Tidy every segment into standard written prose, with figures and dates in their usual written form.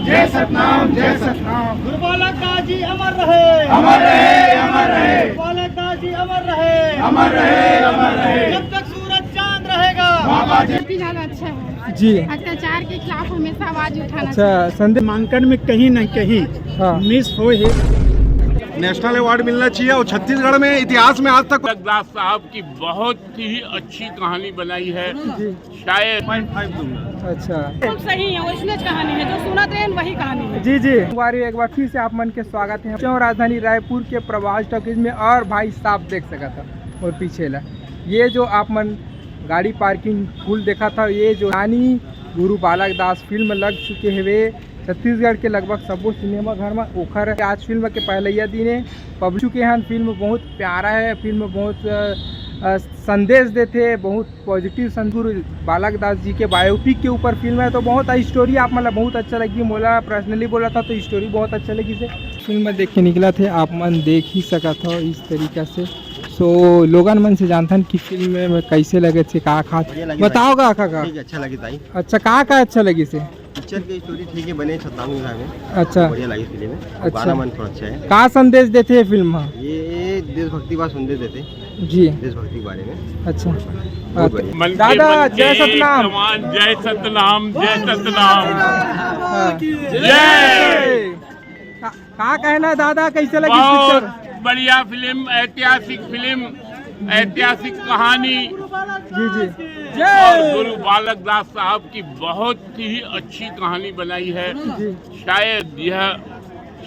जय सतनाम, जय सतनाम। गुरु बालक दास जी अमर रहे, अमर रहे, अमर रहे, गुरु बालक दास जी अमर रहे, अमर रहे, अमर रहे। जब तक सूरज चांद रहेगा। बाबा जी काफी ज्यादा अच्छा है जी। अत्याचार के खिलाफ हमेशा आवाज उठाना अच्छा संदेश नामांकन में कहीं न कहीं हाँ मिस हो ही। नेशनल अवार्ड मिलना चाहिए और छत्तीसगढ़ में इतिहास में आज तक दास साहब की बहुत ही अच्छी कहानी बनाई है। शायद अच्छा सब सही है, ओरिजिनल कहानी है, जो सुना थे वही कहानी है। जी जी एक बार फिर से आप मन के स्वागत है क्यों राजधानी रायपुर के प्रवास टॉकीज में। और भाई साहब देख सका था और पीछे ला ये जो आप मन गाड़ी पार्किंग फुल देखा था, ये जो रानी गुरु बालक दास फिल्म लग चुके हुए छत्तीसगढ़ के लगभग सबो सिनेमा घर में ओखर आज फिल्म के पहले दिन पब्लिक चुके हैं। फिल्म बहुत प्यारा है, फिल्म बहुत संदेश देते, बहुत पॉजिटिव गुरु बालक दास जी के बायोपिक के ऊपर फिल्म है। तो बहुत स्टोरी आप मतलब बहुत अच्छा लगी, मोला पर्सनली बोला था तो स्टोरी बहुत अच्छा लगी से फिल्म देख के निकला थे। आप मन देख ही सका था इस तरीका से। सो लोगन मन से जानथन कि फिल्म में कैसे लगे थे, का बताओ का अच्छा लगी ताई। अच्छा का अच्छा लगी से पिक्चर की स्टोरी ठीक है, बने छतनाम में। अच्छा बढ़िया लगी फिल्म में। अच्छा। गाना मन थोड़ा अच्छा है। का संदेश देते हैं फिल्म में? ये देशभक्ति बात संदेश देते जी, देशभक्ति के बारे में। अच्छा बहुत बढ़िया। मन के दादा मन के जय सतनाम। जवान, जय सतनाम, जय सतनाम, हाँ। जय। का कहना है दादा, कैसे लगी पिक्चर? बहुत बढ़िया फिल्म, ऐतिहासिक फिल्म, ऐतिहासिक कहानी। जी जी और गुरु बालक दास साहब की बहुत ही अच्छी कहानी बनाई है। जी शायद यह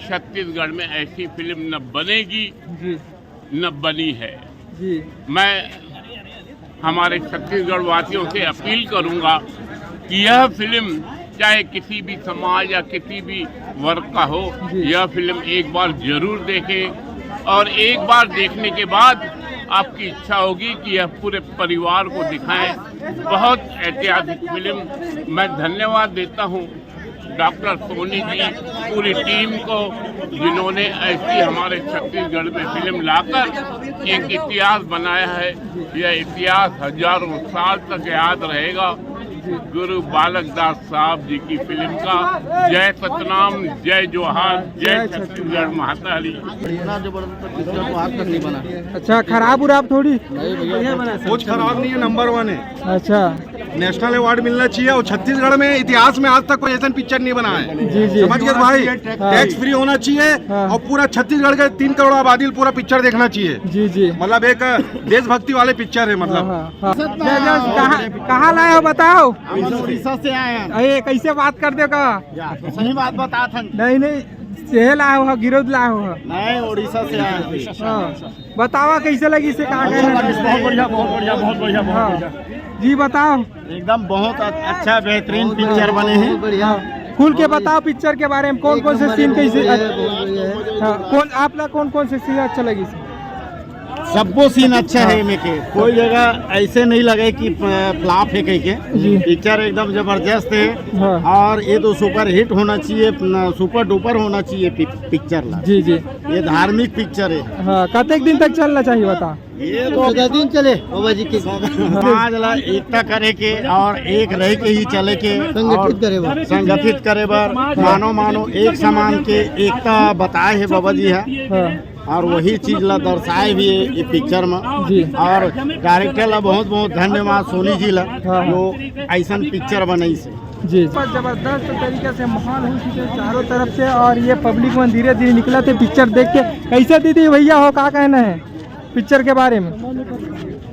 छत्तीसगढ़ में ऐसी फिल्म न बनेगी जी न बनी है। जी मैं हमारे छत्तीसगढ़ वासियों से अपील करूंगा कि यह फिल्म चाहे किसी भी समाज या किसी भी वर्ग का हो, यह फिल्म एक बार जरूर देखें और एक बार देखने के बाद आपकी इच्छा होगी कि यह पूरे परिवार को दिखाएं। बहुत ऐतिहासिक फिल्म। मैं धन्यवाद देता हूं डॉक्टर सोनी जी, पूरी टीम को, जिन्होंने ऐसी हमारे छत्तीसगढ़ में फिल्म लाकर एक इतिहास बनाया है। यह इतिहास हजारों साल तक याद रहेगा। गुरु बालक दास साहब जी की फिल्म का जय सतनाम, जय जोहार, जय छत्तीसगढ़ माता हरी। अच्छा खराब उराब थोड़ी? कुछ खराब नहीं है, नंबर 1 है। अच्छा नेशनल अवार्ड मिलना चाहिए और छत्तीसगढ़ में इतिहास में आज तक कोई ऐसा पिक्चर नहीं बना है। जी जी समझ गए भाई? टैक्स फ्री होना चाहिए हाँ। और पूरा छत्तीसगढ़ के 3 करोड़ आबादी पूरा पिक्चर देखना चाहिए। जी जी मतलब एक देशभक्ति वाले पिक्चर है। मतलब कहाँ लाए हो बताओ? उड़ीसा से आए हैं। अरे कैसे बात कर दे का? सही बात बता था। नहीं सेहे लाए हो, गिरोध लाए हो? नहीं, उड़ीसा से आए हैं। हाँ। बतावा कैसे लगी से? कहा बहुत बढ़िया, बहुत बढ़िया, बहुत बढ़िया, बहुत बढ़िया। जी बताओ। एकदम बहुत अच्छा बेहतरीन पिक्चर बने हैं। खुल के बताओ पिक्चर के बारे में, कौन कौन से सीन कैसे? कौन आप लोग कौन से सीन अच्छा लगी? सबको सीन अच्छा है में के, कोई जगह ऐसे नहीं लगे कि फ्लॉप है कहीं के। पिक्चर एकदम जबरदस्त है। हाँ। और ये तो सुपर हिट होना चाहिए, सुपर डुपर होना चाहिए पिक्चर ला। जी जी ये धार्मिक पिक्चर है। हाँ, कतेक दिन तक चलना चाहिए बता? ये तो दिन चले बाबा जी के समाज ला एकता करे के और एक रह के ही चले के, संगठित करे बर मानो एक समान के एकता बताए है बाबा जी है। और वही चीज ला दर्शाए भी है ये पिक्चर में। जी। और डायरेक्टर ला बहुत बहुत धन्यवाद सोनी जी ला, जो ऐसा पिक्चर बनाई से। जी जबरदस्त तरीके से माहौल हो चुके चारों तरफ से। और ये पब्लिक में धीरे धीरे निकला थे पिक्चर देख के। कैसे दीदी भैया हो, क्या कहना है पिक्चर के बारे में?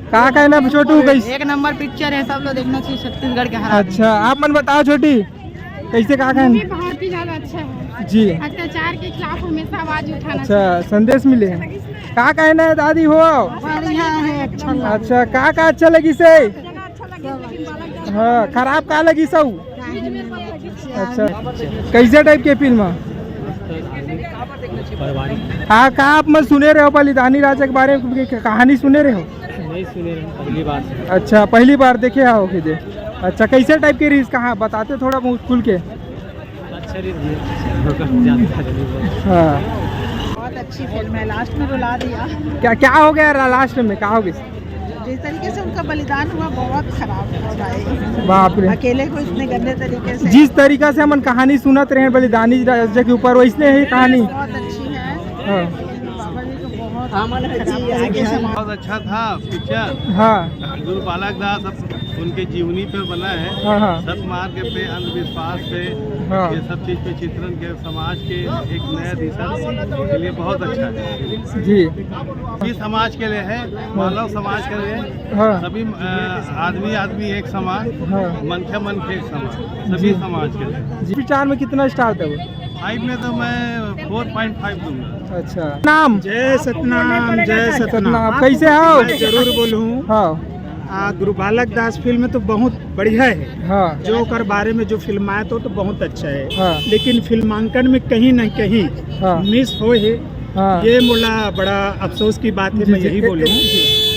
क्या कहना है छोटू? कैसे? एक नंबर पिक्चर है, सब लोग देखना चाहिए छत्तीसगढ़ के। अच्छा आप मन बताओ छोटी, कैसे क्या कहना? बहुत ही ज्यादा अच्छा है जी। अत्याचार के खिलाफ हमेशा आवाज उठाना। अच्छा संदेश मिले हैं। क्या कहना है दादी हो? बढ़िया है, अच्छा का अच्छा लगी से? हाँ खराब का लगी सब? अच्छा कैसे टाइप के फिल्म? हाँ का आप मत सुने रहे हो बलिदानी राजा के बारे में कहानी सुने रहे हो? नहीं सुने रहे, पहली बार। अच्छा पहली बार देखे आओ कि? अच्छा कैसे टाइप के रील्स कहाँ बताते थोड़ा बहुत खुल के? हाँ बहुत अच्छी फिल्म है, लास्ट में रुला दिया। क्या हो गया लास्ट में? क्या हो गया? जिस तरीके से उनका बलिदान हुआ बहुत खराब है। बाप रे, अकेले को इतने गंदे तरीके से जिस तरीका से हम कहानी सुनत रहे बलिदानी राजा के ऊपर वैसने है कहानी। बहुत अच्छी है। हाँ बाबा जी को बहुत आगे से बहुत अच्छा था पिक्चर। हाँ गुरु बालक दास उनके जीवनी पर बना है। हाँ हाँ सत मार्ग पे, अंधविश्वास पे, हाँ। ये सब चीज पे चित्रण के समाज के एक नया दिशा के लिए बहुत अच्छा है जी। ये समाज के लिए है, मानव समाज के लिए। हाँ सभी आदमी एक समान, हाँ मन के एक समान, सभी समाज के लिए। जी। विचार में कितना स्टार था वो? 5 में तो मैं 4.5 दूंगा। अच्छा, नाम? जय सतनाम, जय सतनाम। सतनाम। कैसे हो? मैं जरूर बोलूँ। हाँ गुरु बालक दास फिल्म तो बहुत बढ़िया है। हाँ जो कर बारे में जो फिल्म आया तो बहुत अच्छा है। हाँ लेकिन फिल्मांकन में कहीं न कहीं हाँ मिस हो है। हाँ ये मोला बड़ा अफसोस की बात है, जी, मैं जी, यही बोलूँ।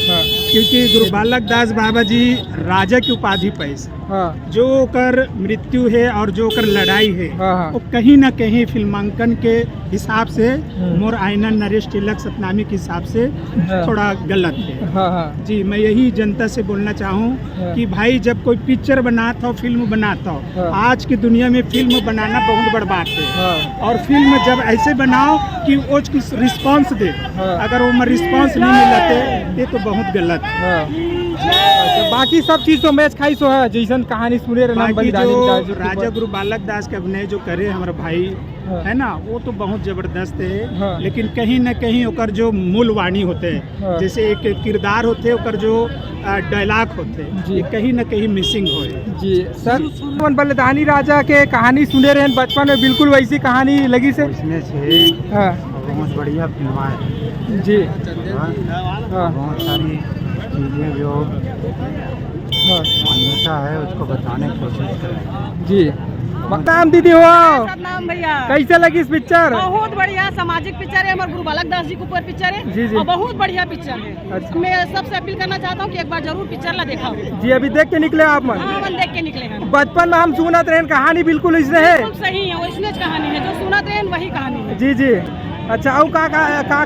हाँ क्योंकि गुरु बालक दास बाबा जी राजा की उपाधि पैस हाँ जो कर मृत्यु है और जो कर लड़ाई है हाँ हाँ। वो कहीं न कहीं फिल्मांकन के हिसाब से मोर आयनन नरेश तिलक सतनामी के हिसाब से हाँ। थोड़ा गलत है। हाँ हाँ जी, मैं यही जनता से बोलना चाहूँ हाँ। कि भाई जब कोई पिक्चर बनाता हो, फिल्म बनाता हो, हाँ। आज की दुनिया में फिल्म बनाना बहुत बड़ बात है। हाँ और फिल्म जब ऐसे बनाओ कि वो रिस्पॉन्स दे, हाँ। अगर वो रिस्पॉन्स नहीं मिलते ये तो बहुत गलत है। हाँ। अच्छा, बाकी सब चीज तो मैच खाई सो है जैसन कहानी सुने रहे नाम बाकी बलिदानी जो राजा के राजा ऊपर। गुरु बालक दास के अभिनय जो करे हमारे भाई हाँ। है ना, वो तो बहुत जबरदस्त है। हाँ। लेकिन कहीं न कहीं ओकर जो मूल वाणी होते हाँ। हैं, जैसे एक किरदार होते ओकर जो डायलॉग होते हैं, जी। ये कहीं न कहीं मिसिंग हो। जी सर, बलिदानी राजा के कहानी सुने रहे बचपन में, बिल्कुल वैसी कहानी लगी से। इसमें से हाँ बहुत बढ़िया फिल्म है। जी। हाँ, हाँ बहुत सारी चीजें जो हाँ मान्यता है उसको बताने की कोशिश करें। जी। नाम दीदी हो, सतनाम भैया। कैसे लगी इस पिक्चर? बहुत बढ़िया सामाजिक पिक्चर है, हमारे गुरु बालक दास जी के ऊपर पिक्चर है। जी, जी। और बहुत बढ़िया पिक्चर है। अच्छा। मैं सबसे अपील करना चाहता हूँ कि एक बार जरूर पिक्चर ला देखा हो। जी, अभी देख के निकले आप मन? हाँ, मन देख के निकले हैं। बचपन में हम सुनत रहे कहानी बिल्कुल इसने है। बिल्कुल सही है, वो इसमें कहानी है जो सुना ट्रेन वही कहानी है। जी जी। अच्छा, और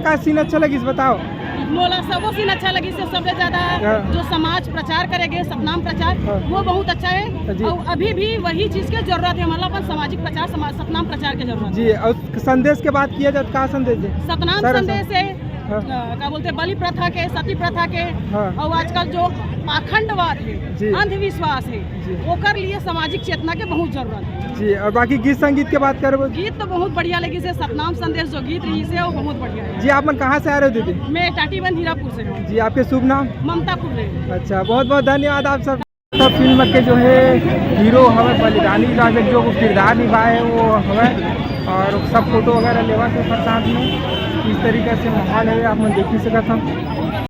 का सीन अच्छा लगी बताओ? मोला सबो सीन अच्छा लगी से सबसे ज्यादा हाँ। जो समाज प्रचार करेंगे, सतनाम प्रचार, हाँ। वो बहुत अच्छा है। जी। और अभी भी वही चीज की जरूरत है, मतलब अपन सामाजिक प्रचार, सतनाम प्रचार की जरूरत है। जी। और संदेश के बात किया जाए, कहा संदेश है? सतनाम सर, संदेश है। हाँ। क्या बोलते हैं, बलि प्रथा के, सती प्रथा के, हाँ। और आजकल जो पाखंडवाद जी। है, अंधविश्वास जी। है, ओकर लिए सामाजिक चेतना के बहुत जरूरत है। जी। और बाकी गीत संगीत के बात करें? गीत तो बहुत बढ़िया लगी से, सतनाम संदेश जो गीत रही से वो बहुत बढ़िया है। जी। आप मन कहाँ से आ रहे हो दीदी? मैं टाटीबंद हीरापुर से हूँ। जी। आपके शुभ नाम? ममता कुर्रे। अच्छा, बहुत बहुत धन्यवाद आप सब। फिल्म के जो है हीरो हमें बलिदानी राजा जो किरदार निभाए वो हमें, और सब फोटो वगैरह लेवा के साथ में इस तरीके से माहौल है आप मन देख ही सकता था।